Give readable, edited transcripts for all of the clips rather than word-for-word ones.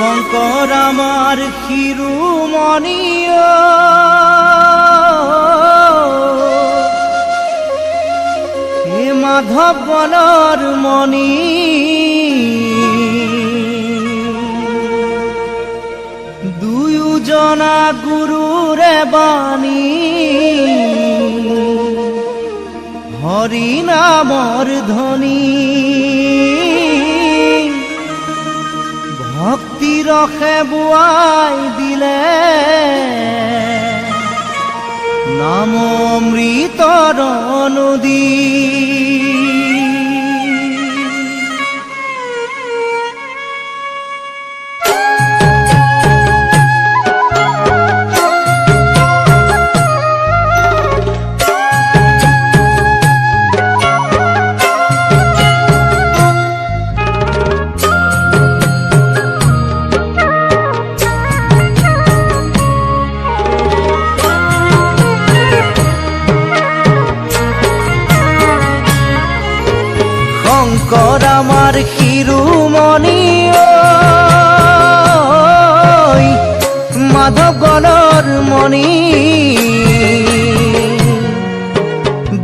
শঙ্কৰ আমাৰ শিৰোমণি হে মাধব বলৰ মণি দুয়োজনা গুৰুৰে বাণী হৰি নামৰ ধ্বনি ভক্তি ৰসে বুৱাই দিলে নাম অমৃতৰ নদী। শঙ্কৰ আমাৰ শিৰোমণি মাধৱ গণৰ মণি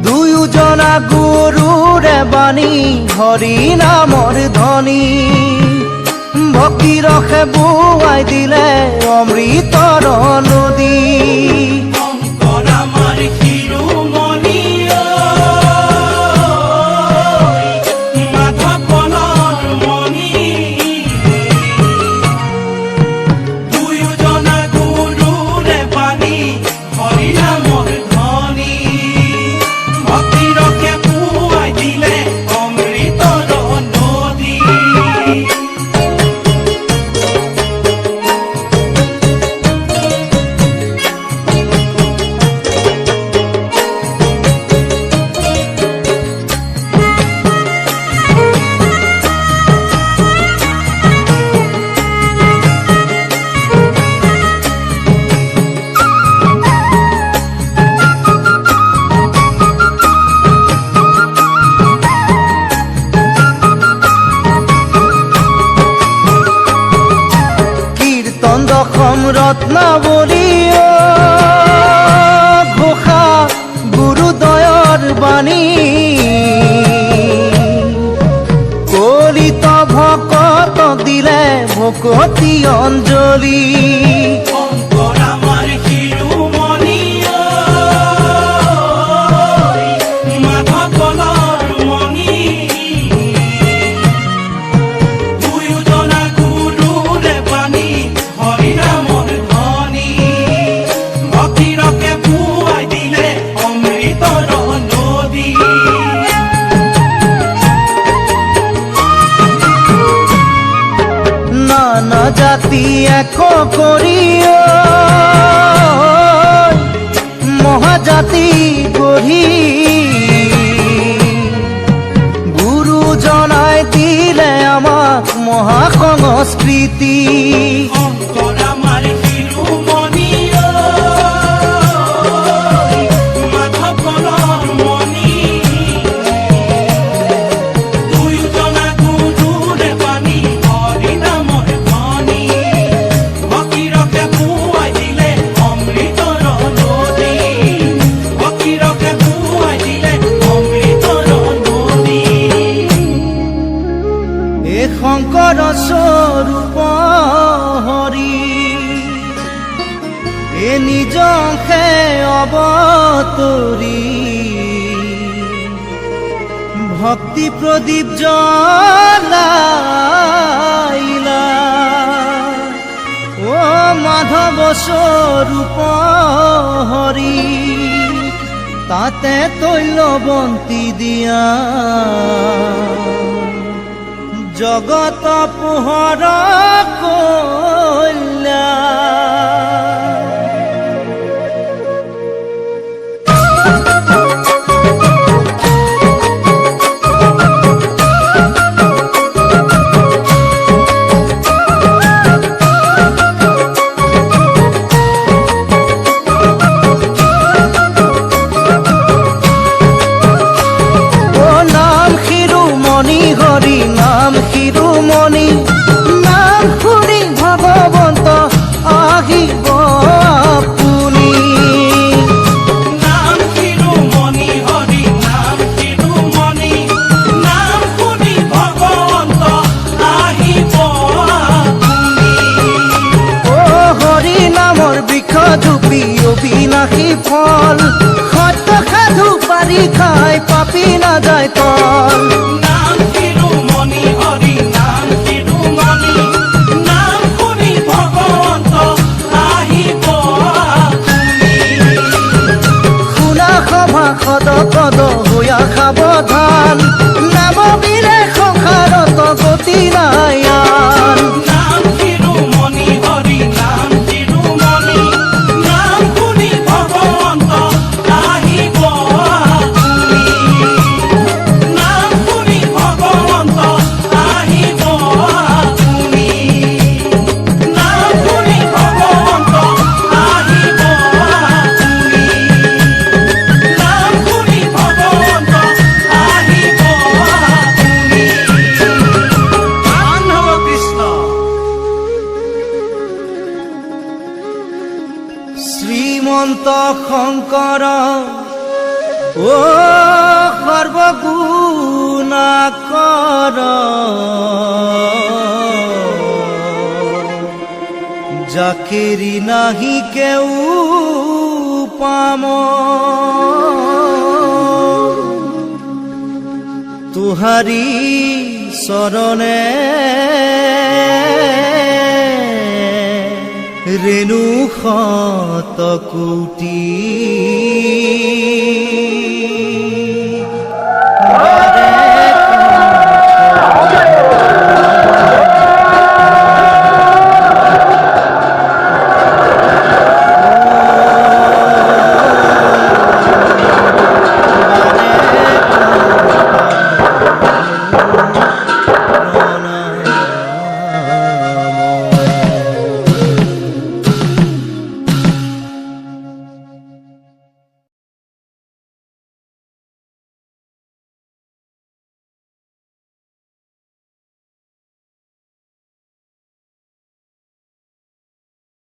দুয়োজনা গুৰুৰে বাণী হৰি নামৰ ধ্বনি ভক্তি ৰসে বুৱাই দিলে অমৃতৰ নদী। দশম ৰত্নাৱলী ঘোষা গুৰুদয়ৰ বাণী কলিত ভকতক দিলে ভকতি অঞ্জলি। জাতি এক কৰি মহাজাতি গঢ়ি গুৰু জনাই দিলে আমাক মহাসংস্কৃতি। শঙ্কৰ স্বৰূপ হৰি এ নিজকে অৱতৰি ভক্তি প্ৰদীপ জ্বলাইলা ও মাধৱ স্বৰূপ হৰি তাতে তৈলবন্তী দিয়া জগত পোহৰ কল্যাণ। হৰি নাম শিৰোমণি নাম হৰি ভব ফল সত্য সাধু পাৰি খাই পাপি নাযায় তল নাম শিৰোমণি হৰি নাম শিৰোমণি নাম শুনি ভগৱন্ত আহিব আপুনি শুনা সভা সদ পদ হৈয়া সাৱধান নামবিৰে সংসাৰত গতি নাই আন নাম শিৰোমণি হৰি নাম শিৰোমণি নাম শুনি ভগৱন্ত আহিব আপুনি নাম শুনি ভগৱন্ত আহিব আপুনি নাম শুনি ভগৱন্ত আহিব আপুনি নাম শুনি ভগৱন্ত আহিব আপুনি মান হব কৃষ্ণ শ্ৰীমন্ত শংকৰ ও সৰ্বগুণাকৰ যাকেৰি নাহি কেউ পাম তুহাৰি চৰণে ৰেণু শত কোটি